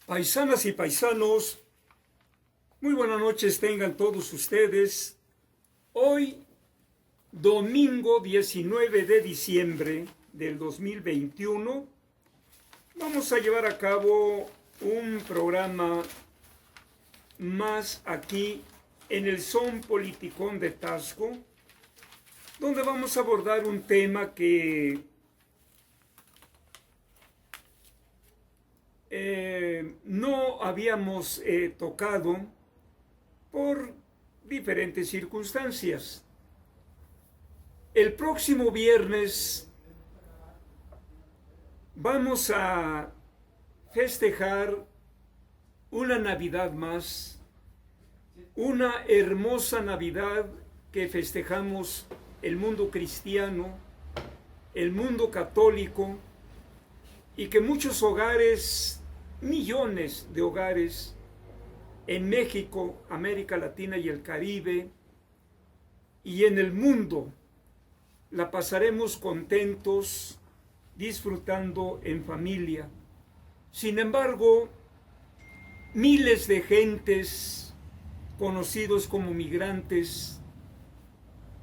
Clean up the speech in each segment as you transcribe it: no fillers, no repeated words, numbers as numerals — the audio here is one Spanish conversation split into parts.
Paisanas y paisanos, muy buenas noches tengan todos ustedes. Hoy, domingo 19 de diciembre del 2021, vamos a llevar a cabo un programa más aquí en el Son Politicón de Taxco, donde vamos a abordar un tema que no habíamos tocado por diferentes circunstancias. El próximo viernes vamos a festejar una Navidad más, una hermosa Navidad que festejamos el mundo cristiano, el mundo católico, y que muchos hogares, millones de hogares en México, América Latina y el Caribe y en el mundo la pasaremos contentos, disfrutando en familia. Sin embargo, miles de gentes conocidos como migrantes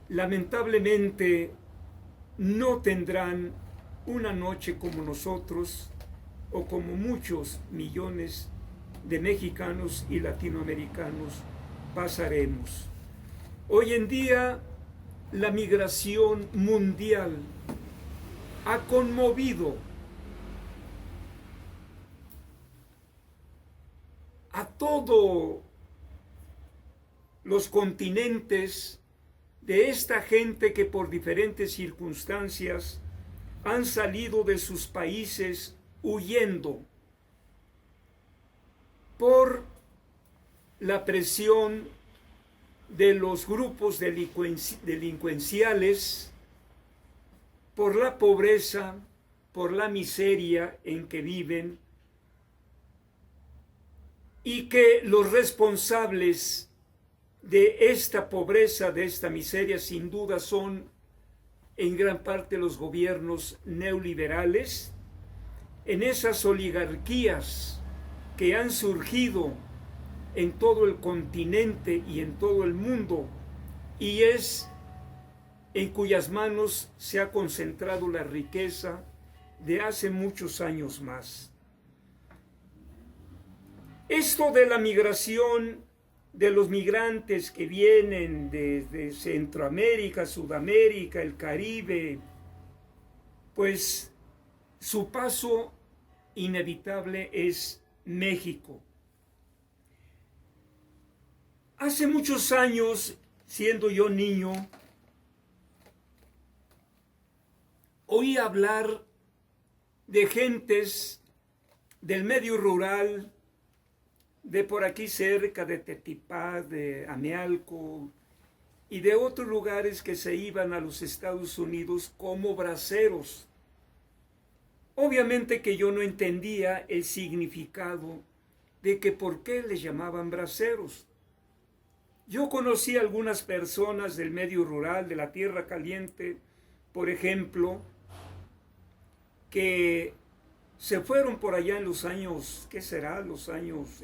lamentablemente no tendrán una noche como nosotros o como muchos millones de mexicanos y latinoamericanos pasaremos. Hoy en día la migración mundial ha conmovido a todos los continentes de esta gente que por diferentes circunstancias han salido de sus países huyendo por la presión de los grupos delincuenciales, por la pobreza, por la miseria en que viven, y que los responsables de esta pobreza, de esta miseria, sin duda son en gran parte los gobiernos neoliberales, en esas oligarquías que han surgido en todo el continente y en todo el mundo, y es en cuyas manos se ha concentrado la riqueza de hace muchos años más. Esto de la migración, de los migrantes que vienen desde Centroamérica, Sudamérica, el Caribe, pues su paso inevitable es México. Hace muchos años, siendo yo niño, oí hablar de gentes del medio rural, de por aquí cerca, de Tetipá, de Amealco y de otros lugares que se iban a los Estados Unidos como braceros. Obviamente que yo no entendía el significado de que por qué les llamaban braceros. Yo conocí a algunas personas del medio rural, de la tierra caliente, por ejemplo, que se fueron por allá en los años, ¿qué será? Los años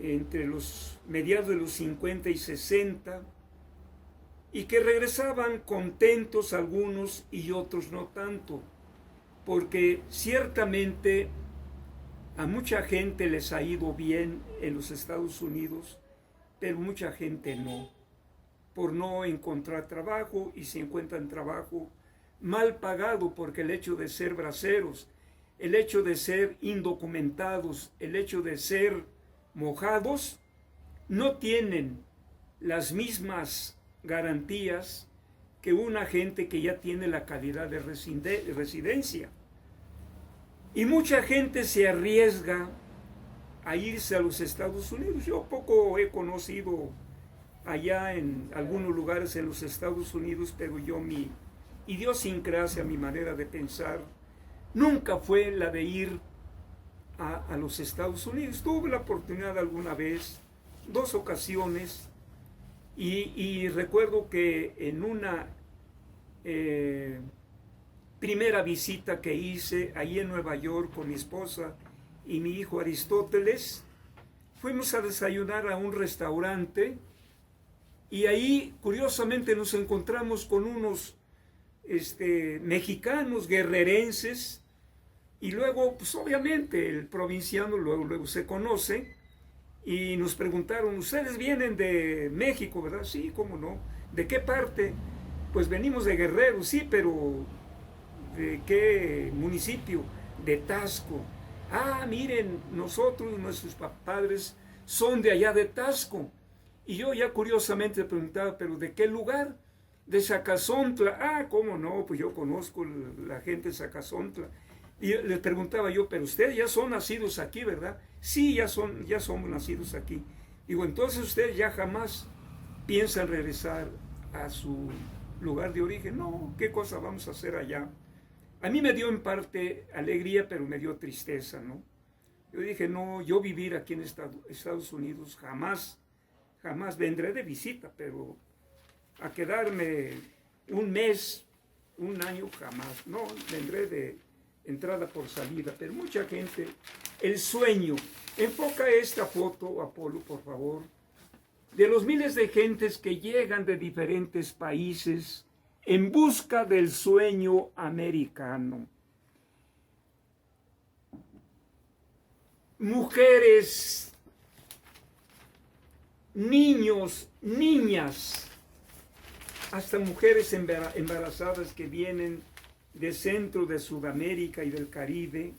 entre los mediados de los 50 y 60, y que regresaban contentos algunos y otros no tanto, porque ciertamente a mucha gente les ha ido bien en los Estados Unidos, pero mucha gente no, por no encontrar trabajo, y si encuentran trabajo mal pagado, porque el hecho de ser braceros, el hecho de ser indocumentados, el hecho de ser mojados, no tienen las mismas garantías que una gente que ya tiene la calidad de residencia. Y mucha gente se arriesga a irse a los Estados Unidos. Yo poco he conocido allá en algunos lugares en los Estados Unidos, pero yo mi idiosincrasia, mi manera de pensar, nunca fue la de ir a los Estados Unidos. Tuve la oportunidad alguna vez, 2 ocasiones, y recuerdo que en una primera visita que hice ahí en Nueva York con mi esposa y mi hijo Aristóteles, fuimos a desayunar a un restaurante y ahí curiosamente nos encontramos con unos mexicanos guerrerenses y luego pues obviamente el provinciano luego se conoce y nos preguntaron, ustedes vienen de México, ¿verdad? Sí, cómo no. ¿De qué parte? Pues venimos de Guerrero, sí, pero ¿de qué municipio? De Taxco. Ah, miren, nosotros, nuestros padres son de allá de Taxco. Y yo ya curiosamente preguntaba, ¿pero de qué lugar? De Zacazontla. Ah, ¿cómo no? Pues yo conozco la gente de Zacazontla. Y les preguntaba yo, pero ustedes ya son nacidos aquí, ¿verdad? Sí, ya somos nacidos aquí. Digo, entonces ustedes ya jamás piensan regresar a su lugar de origen. No, ¿qué cosa vamos a hacer allá? A mí me dio en parte alegría, pero me dio tristeza, ¿no? Yo dije, no, yo vivir aquí en Estados Unidos jamás vendré de visita, pero a quedarme un mes, un año, jamás. No, vendré de entrada por salida, pero mucha gente, el sueño. Enfoca esta foto, Apolo, por favor, de los miles de gentes que llegan de diferentes países en busca del sueño americano. Mujeres, niños, niñas, hasta mujeres embarazadas que vienen de centro de Sudamérica y del Caribe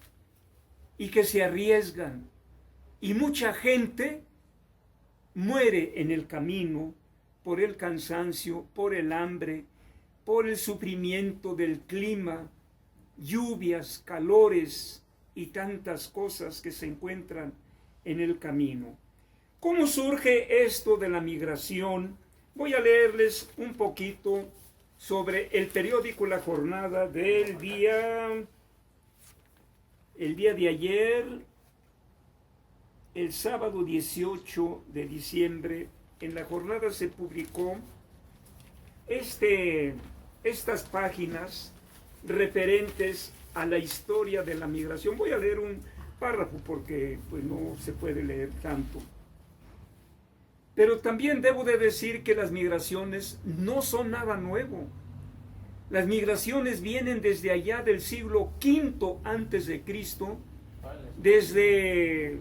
y que se arriesgan. Y mucha gente muere en el camino por el cansancio, por el hambre, por el sufrimiento del clima, lluvias, calores y tantas cosas que se encuentran en el camino. ¿Cómo surge esto de la migración? Voy a leerles un poquito sobre el periódico La Jornada del día de ayer, el sábado 18 de diciembre. En La Jornada se publicó estas páginas referentes a la historia de la migración. Voy a leer un párrafo porque pues, no se puede leer tanto. Pero también debo de decir que las migraciones no son nada nuevo. Las migraciones vienen desde allá del siglo V antes de Cristo, desde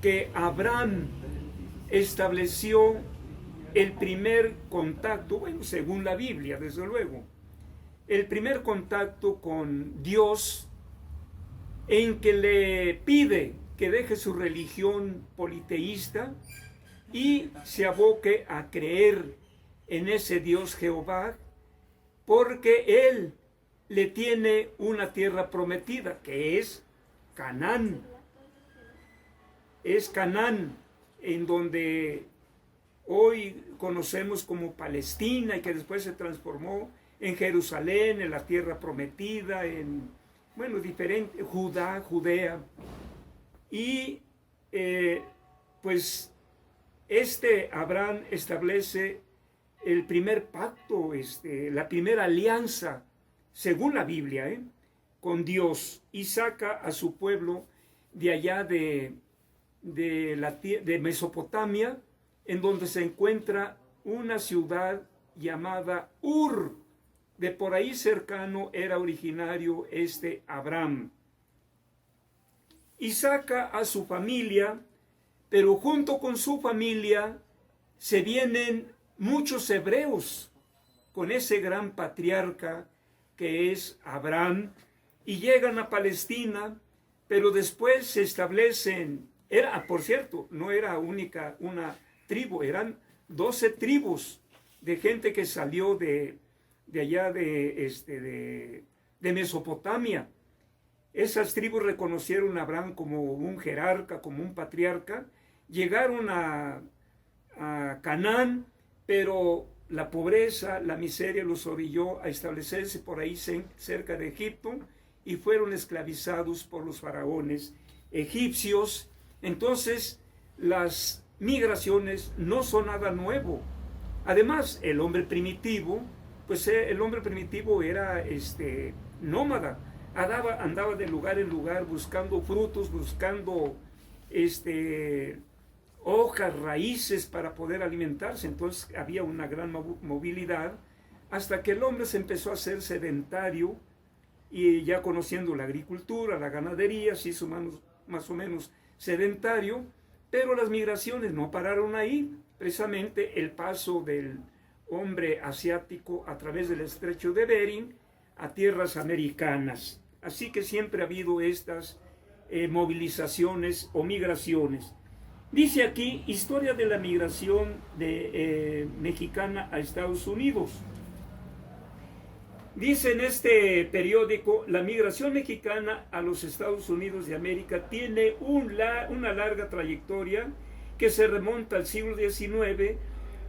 que Abraham estableció el primer contacto, bueno, según la Biblia, desde luego, el primer contacto con Dios, en que le pide que deje su religión politeísta y se aboque a creer en ese Dios Jehová, porque Él le tiene una tierra prometida, que es Canaán. Es Canaán, en donde hoy conocemos como Palestina y que después se transformó en Jerusalén, en la tierra prometida, en, bueno, diferente, Judea. Y pues Abraham establece el primer pacto, la primera alianza, según la Biblia, con Dios, y saca a su pueblo de allá de Mesopotamia, en donde se encuentra una ciudad llamada Ur. De por ahí cercano era originario Abraham. Y saca a su familia, pero junto con su familia se vienen muchos hebreos con ese gran patriarca que es Abraham, y llegan a Palestina, pero después se establecen, por cierto, no era una tribu, eran 12 tribus de gente que salió de allá de Mesopotamia. Esas tribus reconocieron a Abraham como un jerarca, como un patriarca, llegaron a Canaán, pero la pobreza, la miseria los orilló a establecerse por ahí cerca de Egipto y fueron esclavizados por los faraones egipcios. Entonces, las migraciones no son nada nuevo. Además, el hombre primitivo era nómada. andaba de lugar en lugar buscando frutos, buscando hojas, raíces para poder alimentarse. Entonces había una gran movilidad hasta que el hombre se empezó a hacer sedentario y ya conociendo la agricultura, la ganadería, se hizo más o menos sedentario, pero las migraciones no pararon ahí. Precisamente el paso del hombre asiático a través del estrecho de Bering a tierras americanas. Así que siempre ha habido estas movilizaciones o migraciones. Dice aquí, historia de la migración mexicana a Estados Unidos. Dice en este periódico, la migración mexicana a los Estados Unidos de América tiene una larga trayectoria que se remonta al siglo XIX,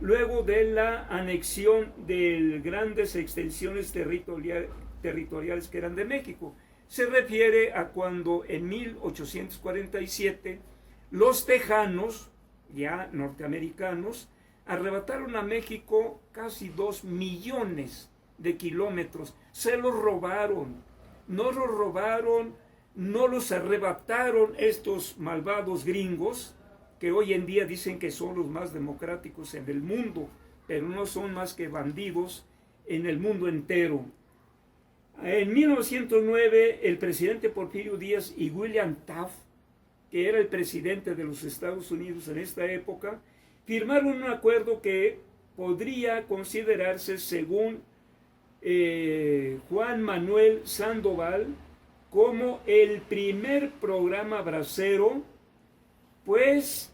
luego de la anexión de grandes extensiones territoriales que eran de México. Se refiere a cuando en 1847 los tejanos, ya norteamericanos, arrebataron a México casi 2 millones de kilómetros. Se los robaron, no los arrebataron estos malvados gringos, que hoy en día dicen que son los más democráticos en el mundo, pero no son más que bandidos en el mundo entero. En 1909, el presidente Porfirio Díaz y William Taft, que era el presidente de los Estados Unidos en esta época, firmaron un acuerdo que podría considerarse, según Juan Manuel Sandoval, como el primer programa bracero, pues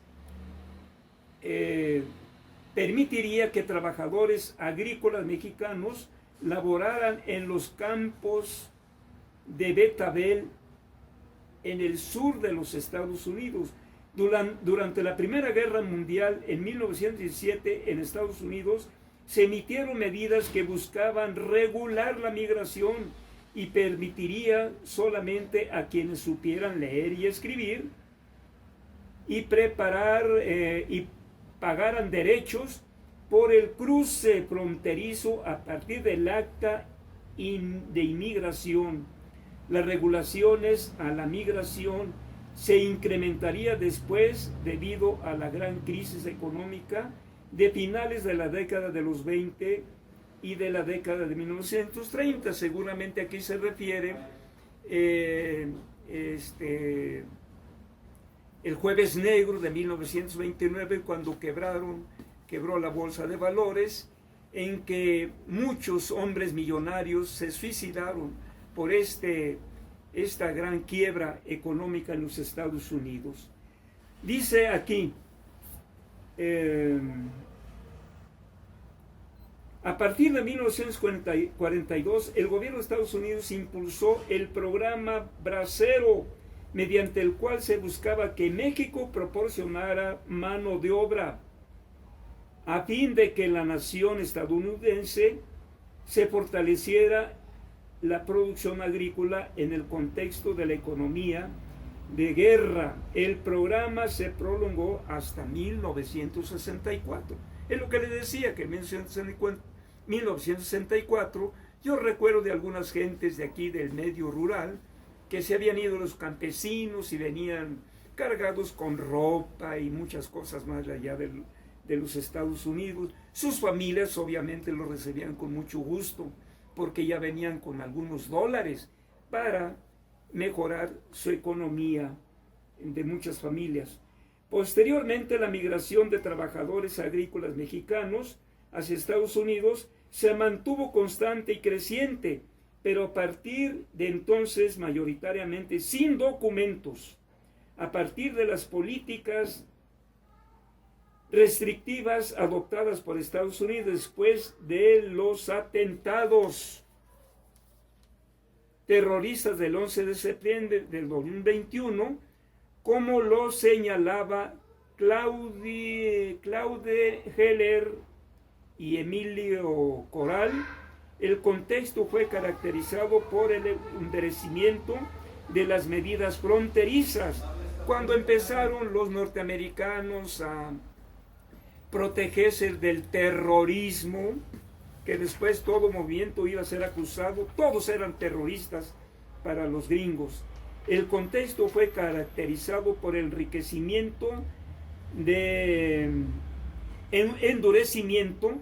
permitiría que trabajadores agrícolas mexicanos laboraran en los campos de betabel en el sur de los Estados Unidos. Durante la Primera Guerra Mundial, en 1917, en Estados Unidos, se emitieron medidas que buscaban regular la migración y permitiría solamente a quienes supieran leer y escribir y y pagaran derechos por el cruce fronterizo a partir del acta de inmigración. Las regulaciones a la migración se incrementaría después debido a la gran crisis económica de finales de la década de los 20 y de la década de 1930. Seguramente aquí se refiere el Jueves Negro de 1929, cuando quebró la bolsa de valores, en que muchos hombres millonarios se suicidaron por esta gran quiebra económica en los Estados Unidos. Dice aquí, a partir de 1942, el gobierno de Estados Unidos impulsó el programa Bracero, mediante el cual se buscaba que México proporcionara mano de obra a fin de que la nación estadounidense se fortaleciera la producción agrícola en el contexto de la economía de guerra. El programa se prolongó hasta 1964. Es lo que les decía, que en 1964 yo recuerdo de algunas gentes de aquí del medio rural que se habían ido los campesinos y venían cargados con ropa y muchas cosas más allá de los Estados Unidos. Sus familias obviamente lo recibían con mucho gusto, porque ya venían con algunos dólares para mejorar su economía de muchas familias. Posteriormente, la migración de trabajadores agrícolas mexicanos hacia Estados Unidos se mantuvo constante y creciente, pero a partir de entonces mayoritariamente sin documentos, a partir de las políticas restrictivas adoptadas por Estados Unidos después de los atentados terroristas del 11 de septiembre del 2021, como lo señalaba Claude Heller y Emilio Corral. El contexto fue caracterizado por el endurecimiento de las medidas fronterizas, cuando empezaron los norteamericanos a protegerse del terrorismo, que después todo movimiento iba a ser acusado, todos eran terroristas para los gringos. El contexto fue caracterizado por el enriquecimiento de endurecimiento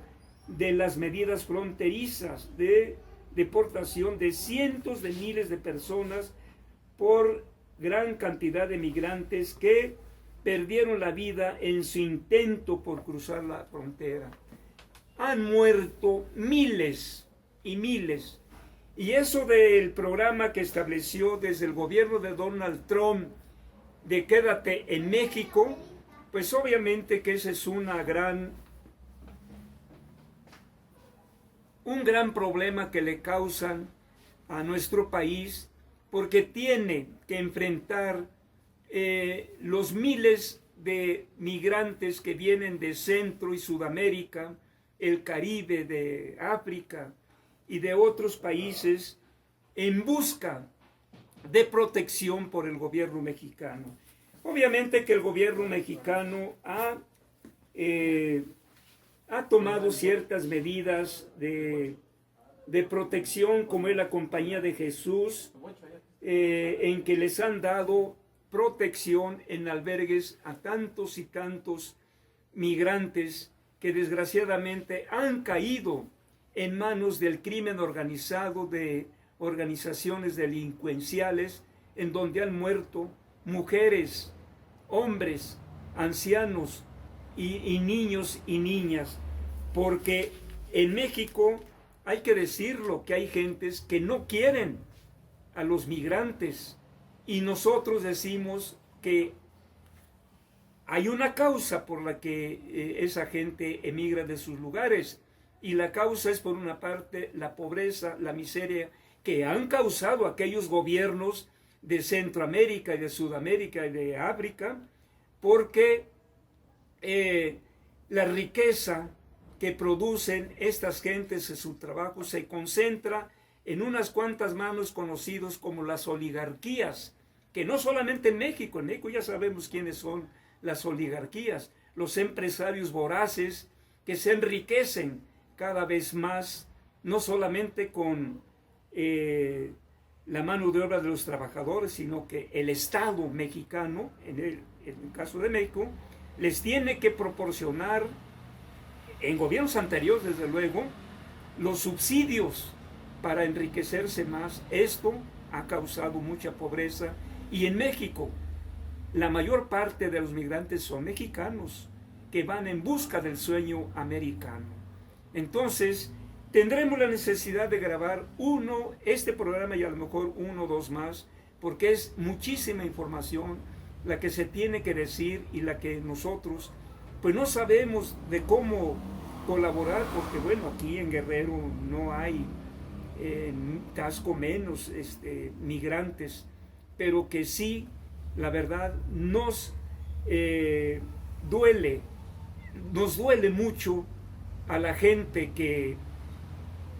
de las medidas fronterizas de deportación de cientos de miles de personas por gran cantidad de migrantes que perdieron la vida en su intento por cruzar la frontera. Han muerto miles y miles. Y eso del programa que estableció desde el gobierno de Donald Trump de quédate en México, pues obviamente que ese es un gran problema que le causan a nuestro país, porque tiene que enfrentar los miles de migrantes que vienen de Centro y Sudamérica, el Caribe, de África y de otros países en busca de protección por el gobierno mexicano. Obviamente que el gobierno mexicano ha tomado ciertas medidas de protección, como es la Compañía de Jesús, en que les han dado protección en albergues a tantos y tantos migrantes que desgraciadamente han caído en manos del crimen organizado, de organizaciones delincuenciales, en donde han muerto mujeres, hombres, ancianos y niños y niñas, porque en México hay que decirlo, que hay gentes que no quieren a los migrantes, y nosotros decimos que hay una causa por la que esa gente emigra de sus lugares, y la causa es, por una parte, la pobreza, la miseria que han causado aquellos gobiernos de Centroamérica y de Sudamérica y de África, porque la riqueza que producen estas gentes en su trabajo se concentra en unas cuantas manos conocidos como las oligarquías, que no solamente en México ya sabemos quiénes son las oligarquías, los empresarios voraces que se enriquecen cada vez más, no solamente con la mano de obra de los trabajadores, sino que el Estado mexicano, en el caso de México, les tiene que proporcionar, en gobiernos anteriores desde luego, los subsidios para enriquecerse más. Esto ha causado mucha pobreza, y en México la mayor parte de los migrantes son mexicanos que van en busca del sueño americano. Entonces tendremos la necesidad de grabar este programa y a lo mejor uno o dos más, porque es muchísima información la que se tiene que decir y la que nosotros pues no sabemos de cómo colaborar, porque bueno, aquí en Guerrero no hay Tasco menos migrantes, pero que sí, la verdad, nos duele mucho a la gente que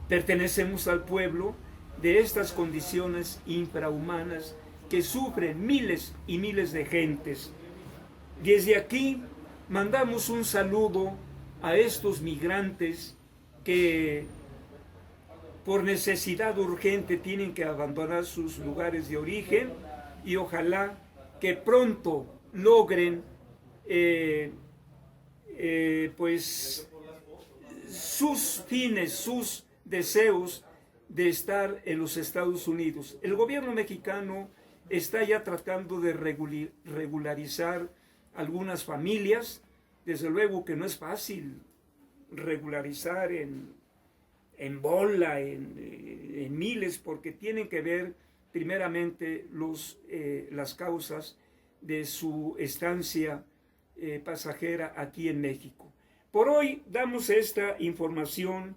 pertenecemos al pueblo de estas condiciones infrahumanas que sufren miles y miles de gentes. Desde aquí mandamos un saludo a estos migrantes que por necesidad urgente tienen que abandonar sus lugares de origen, y ojalá que pronto logren pues sus fines, sus deseos de estar en los Estados Unidos. El gobierno mexicano está ya tratando de regularizar algunas familias. Desde luego que no es fácil regularizar en bola, en miles, porque tienen que ver primeramente las causas de su estancia pasajera aquí en México. Por hoy damos esta información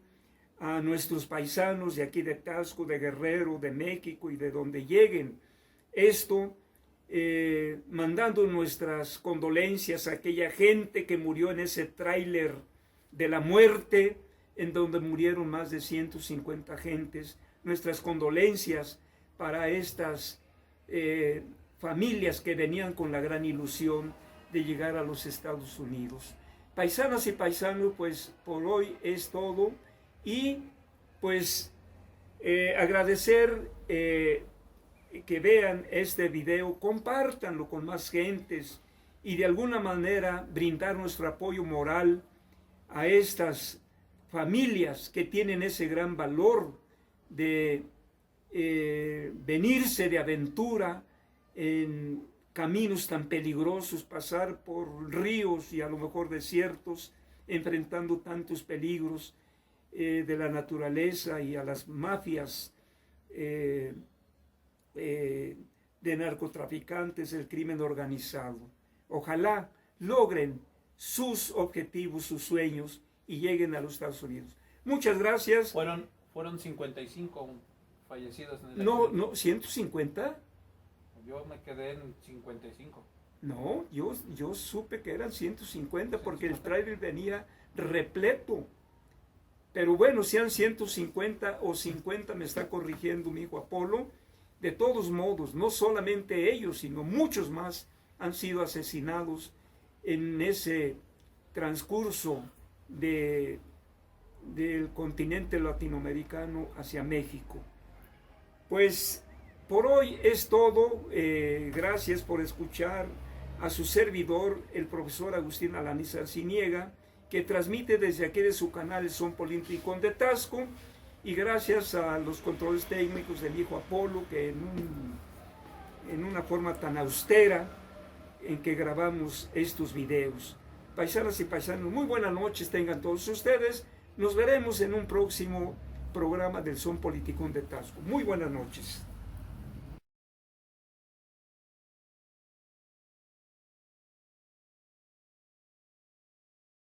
a nuestros paisanos de aquí de Tasco, de Guerrero, de México y de donde lleguen. Esto mandando nuestras condolencias a aquella gente que murió en ese tráiler de la muerte, en donde murieron más de 150 gentes. Nuestras condolencias para estas familias que venían con la gran ilusión de llegar a los Estados Unidos. Paisanas y paisanos, pues por hoy es todo, y pues agradecer que vean este video, compártanlo con más gentes y de alguna manera brindar nuestro apoyo moral a estas familias que tienen ese gran valor de venirse de aventura en caminos tan peligrosos, pasar por ríos y a lo mejor desiertos, enfrentando tantos peligros de la naturaleza y a las mafias de narcotraficantes, el crimen organizado. Ojalá logren sus objetivos, sus sueños y lleguen a los Estados Unidos. Muchas gracias. Fueron 55 fallecidos en el No, 150. Yo me quedé en 55. No, yo supe que eran 150 porque el tráiler venía repleto. Pero bueno, sean 150 o 50, me está corrigiendo mi hijo Apolo. De todos modos, no solamente ellos, sino muchos más han sido asesinados en ese transcurso del continente latinoamericano hacia México. Pues por hoy es todo. Gracias por escuchar a su servidor, el profesor Agustín Alanis Arciniega, que transmite desde aquí de su canal el Son Político de Tasco, y gracias a los controles técnicos del hijo Apolo, que en una forma tan austera en que grabamos estos videos. Paisanas y paisanos, muy buenas noches tengan todos ustedes. Nos veremos en un próximo programa del Son Político de Tasco. Muy buenas noches.